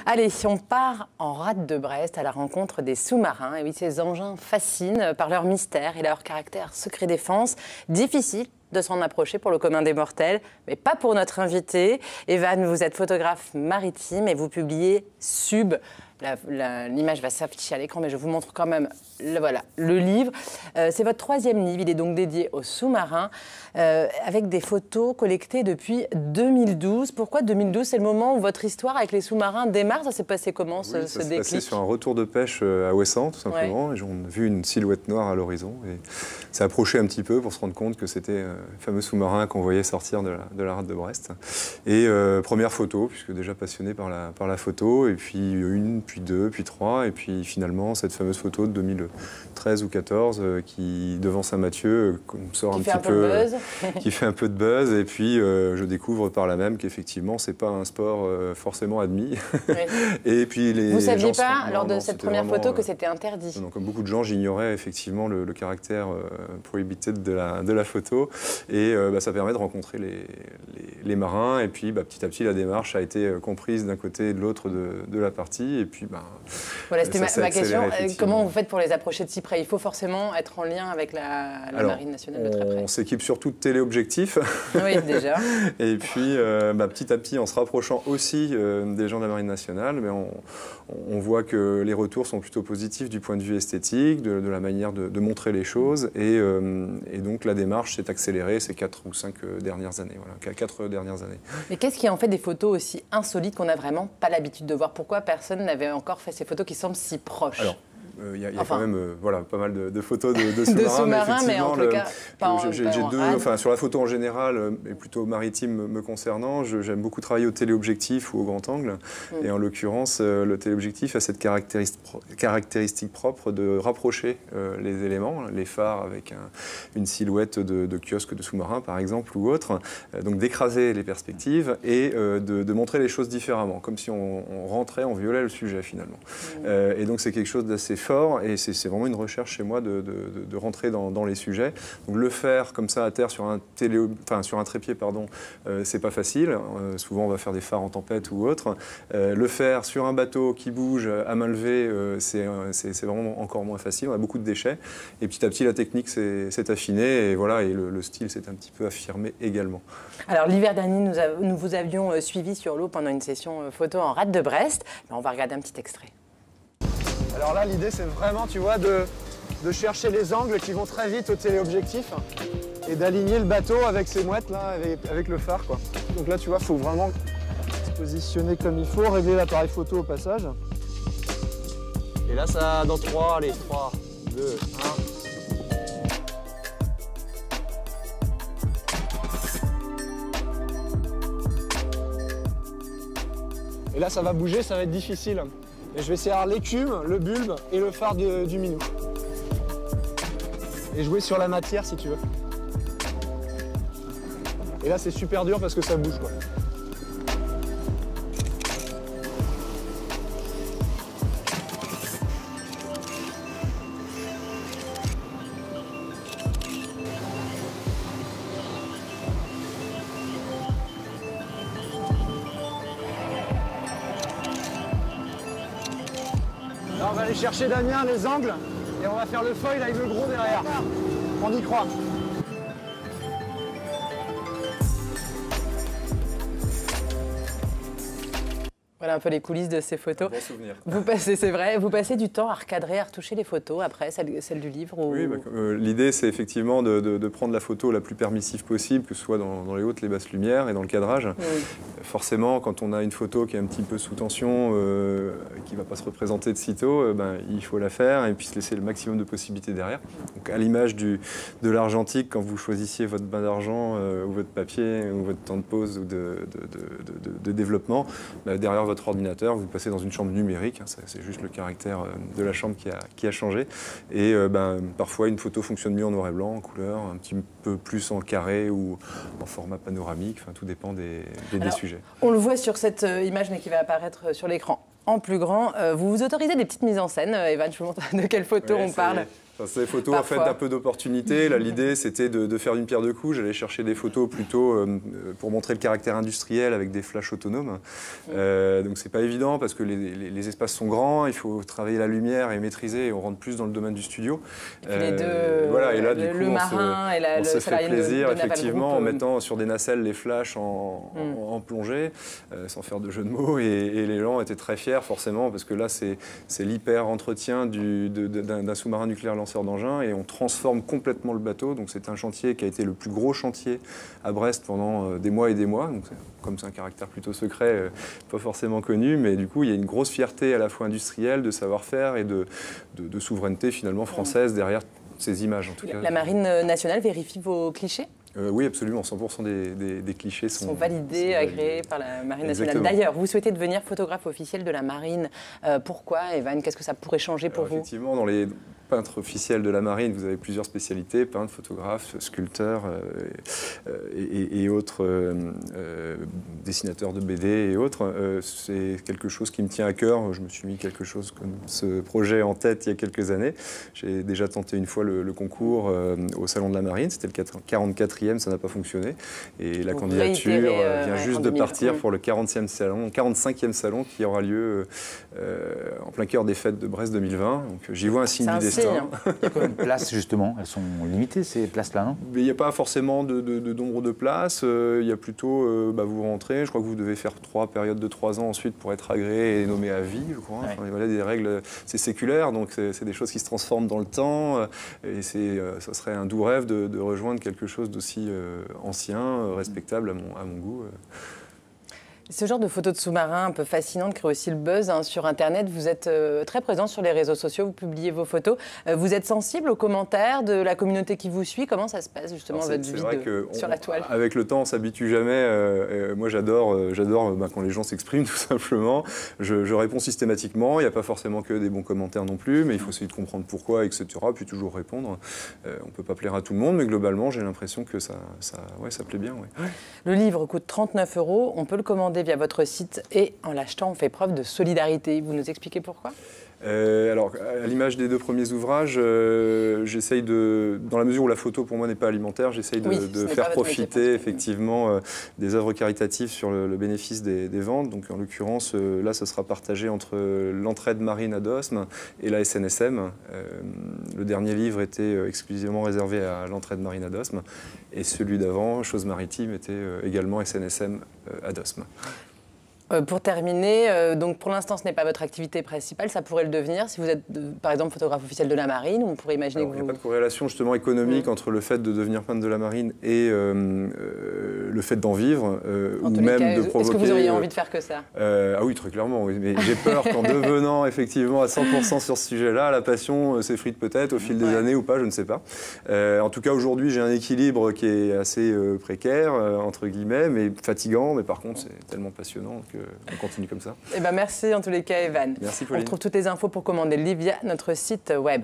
Allez, on part en rade de Brest à la rencontre des sous-marins. Et oui, ces engins fascinent par leur mystère et leur caractère secret défense. Difficile de s'en approcher pour le commun des mortels, mais pas pour notre invité. Evan, vous êtes photographe maritime et vous publiez Sub. L'image va s'afficher à l'écran, mais je vous montre quand même le livre. C'est votre troisième livre, il est donc dédié aux sous-marins, avec des photos collectées depuis 2012. Pourquoi 2012? C'est le moment où votre histoire avec les sous-marins démarre. Ça s'est passé comment, ce déclic? Ça s'est passé sur un retour de pêche à Ouessant, tout simplement. Ouais. Et on a vu une silhouette noire à l'horizon. Et ça a approché un petit peu pour se rendre compte que c'était le fameux sous-marin qu'on voyait sortir de la rade de Brest. Et première photo, puisque déjà passionné par la photo, et puis une, puis deux, puis trois, et puis finalement cette fameuse photo de 2013 ou 2014 qui, devant Saint-Mathieu, sort qui fait un peu de buzz, et puis je découvre par là même qu'effectivement c'est pas un sport forcément admis. Oui. Et puis vous saviez pas lors de cette première photo que c'était interdit? Non, comme beaucoup de gens, j'ignorais effectivement le caractère prohibited de la photo, et ça permet de rencontrer les marins, et puis petit à petit la démarche a été comprise d'un côté et de l'autre de la partie, et puis voilà, c'était ma question. Comment vous faites pour les approcher de si près? Il faut forcément être en lien avec la Marine nationale de très près. On s'équipe surtout de téléobjectifs. Oui, déjà. Et puis, petit à petit, en se rapprochant aussi des gens de la Marine nationale, mais on voit que les retours sont plutôt positifs du point de vue esthétique, de la manière de montrer les choses. Et donc, la démarche s'est accélérée ces 4 ou 5 dernières années. Voilà, 4 dernières années. Mais qu'est-ce qui en fait des photos aussi insolites qu'on n'a vraiment pas l'habitude de voir? Pourquoi personne n'avait encore fait ces photos qui semblent si proches? Alors, il y a quand même pas mal de photos de sous-marins, mais en tout cas, j'ai sur la photo en général, et plutôt maritime me concernant, j'aime beaucoup travailler au téléobjectif ou au grand angle. Et en l'occurrence, le téléobjectif a cette caractéristique propre de rapprocher les éléments, les phares avec une silhouette de kiosque de sous-marin par exemple ou autre, donc d'écraser les perspectives et de montrer les choses différemment, comme si on rentrait, on violait le sujet finalement. Et donc c'est quelque chose d'assez fort, et c'est vraiment une recherche chez moi de rentrer dans les sujets. Donc le faire comme ça à terre sur un trépied, c'est pas facile. Souvent on va faire des phares en tempête ou autre. Le faire sur un bateau qui bouge à main levée, c'est vraiment encore moins facile. On a beaucoup de déchets. Et petit à petit la technique s'est affinée, et voilà, et le style s'est un petit peu affirmé également. Alors l'hiver dernier, nous vous avions suivi sur l'eau pendant une session photo en rade de Brest. On va regarder un petit extrait. Alors là, l'idée, c'est vraiment, tu vois, de chercher les angles qui vont très vite au téléobjectif et d'aligner le bateau avec ces mouettes, là, avec le phare, quoi. Donc là, tu vois, il faut vraiment se positionner comme il faut, régler l'appareil photo au passage. Et là, ça, dans 3, allez, 3, 2, 1. Et là, ça va bouger, ça va être difficile. Et je vais essayer d'avoir l'écume, le bulbe et le phare du minou. Et jouer sur la matière si tu veux. Et là c'est super dur parce que ça bouge, quoi. Là, on va aller chercher Damien, les angles, et on va faire le foil avec le gros derrière. On y croit. Voilà un peu les coulisses de ces photos. Bon souvenir. C'est vrai, vous passez du temps à recadrer, à retoucher les photos après, celles du livre ou... Oui, l'idée c'est effectivement de prendre la photo la plus permissive possible, que ce soit dans les hautes, les basses lumières et dans le cadrage. Oui. Forcément, quand on a une photo qui est un petit peu sous tension, qui ne va pas se représenter de sitôt, il faut la faire et puis se laisser le maximum de possibilités derrière. Donc, à l'image de l'argentique, quand vous choisissiez votre bain d'argent ou votre papier ou votre temps de pause ou de développement, derrière votre ordinateur, vous passez dans une chambre numérique, c'est juste le caractère de la chambre qui a changé. Et parfois, une photo fonctionne mieux en noir et blanc, en couleur, un petit peu plus en carré ou en format panoramique, tout dépend des sujets. On le voit sur cette image, mais qui va apparaître sur l'écran en plus grand. Vous vous autorisez des petites mises en scène, Evan, je vous montre de quelle photo on parle. Enfin, c'est des photos en fait d'un peu d'opportunité. Là, l'idée, c'était de faire une pierre deux coups. J'allais chercher des photos plutôt pour montrer le caractère industriel avec des flashs autonomes. Donc, c'est pas évident parce que les espaces sont grands. Il faut travailler la lumière et maîtriser. Et on rentre plus dans le domaine du studio. Et puis les deux, voilà. Et là, du coup, le marin et on s'est fait plaisir, effectivement, en Group, mettant sur des nacelles les flashs en plongée, sans faire de jeu de mots. Et les gens étaient très fiers, forcément, parce que là, c'est l'hyper entretien d'un sous-marin nucléaire lanceur d'engins et on transforme complètement le bateau. Donc c'est un chantier qui a été le plus gros chantier à Brest pendant des mois et des mois. Donc, comme c'est un caractère plutôt secret, pas forcément connu, mais du coup il y a une grosse fierté à la fois industrielle, de savoir-faire et de souveraineté finalement française derrière ces images en tout cas. La Marine nationale vérifie vos clichés ? Oui, absolument. 100% des clichés sont validés, agréés par la Marine nationale. D'ailleurs, vous souhaitez devenir photographe officiel de la Marine. Pourquoi, Evan? Qu'est-ce que ça pourrait changer pour vous? Effectivement, dans les peintres officiels de la Marine, vous avez plusieurs spécialités, peintres, photographes, sculpteurs et autres, dessinateurs de BD et autres. C'est quelque chose qui me tient à cœur. Je me suis mis quelque chose comme ce projet en tête il y a quelques années. J'ai déjà tenté une fois le concours au Salon de la Marine. C'était le 44e, ça n'a pas fonctionné. Et la candidature vient juste de partir pour le 45e salon qui aura lieu en plein cœur des fêtes de Brest 2020. Donc j'y vois un signe du destin. Il y a combien de places justement? Elles sont limitées ces places-là, non? Il n'y a pas forcément de nombre de places. Il y a plutôt, vous rentrez, je crois que vous devez faire 3 périodes de 3 ans ensuite pour être agréé et nommé à vie, je crois. Ouais. Enfin, voilà, des règles, c'est séculaire, donc c'est des choses qui se transforment dans le temps. Et ça serait un doux rêve de rejoindre quelque chose d'aussi ancien, respectable à mon goût. Ce genre de photos de sous-marins un peu fascinantes crée aussi le buzz sur Internet. Vous êtes très présent sur les réseaux sociaux, vous publiez vos photos. Vous êtes sensible aux commentaires de la communauté qui vous suit? Comment ça se passe justement votre vie sur la toile? Avec le temps, on ne s'habitue jamais. Moi, j'adore quand les gens s'expriment, tout simplement. Je réponds systématiquement. Il n'y a pas forcément que des bons commentaires non plus, mais il faut essayer de comprendre pourquoi, etc. Puis toujours répondre. On ne peut pas plaire à tout le monde, mais globalement, j'ai l'impression que ça plaît bien. Ouais. Le livre coûte 39 €. On peut le commander via votre site et en l'achetant, on fait preuve de solidarité. Vous nous expliquez pourquoi? Alors, à l'image des 2 premiers ouvrages, j'essaye dans la mesure où la photo pour moi n'est pas alimentaire, j'essaye de faire profiter effectivement des œuvres caritatives sur le bénéfice des ventes. Donc en l'occurrence, là, ce sera partagé entre l'entraide marine à Dosme et la SNSM. Le dernier livre était exclusivement réservé à l'entraide marine à Dosme et celui d'avant, Choses maritimes, était également SNSM à Dosme. Pour terminer, donc pour l'instant, ce n'est pas votre activité principale, ça pourrait le devenir si vous êtes, par exemple, photographe officiel de la Marine, on pourrait imaginer que vous... Il n'y a pas de corrélation justement économique entre le fait de devenir peintre de la Marine et le fait d'en vivre, ou même de provoquer... Est-ce que vous auriez envie de faire que ça? Ah oui, très clairement, oui. Mais j'ai peur qu'en devenant effectivement à 100% sur ce sujet-là, la passion s'effrite peut-être au fil des années ou pas, je ne sais pas. En tout cas, aujourd'hui, j'ai un équilibre qui est assez précaire, entre guillemets, mais fatigant, mais par contre, c'est tellement passionnant on continue comme ça. Merci en tous les cas, Evan. Merci Pauline. On retrouve toutes les infos pour commander le livre via notre site web.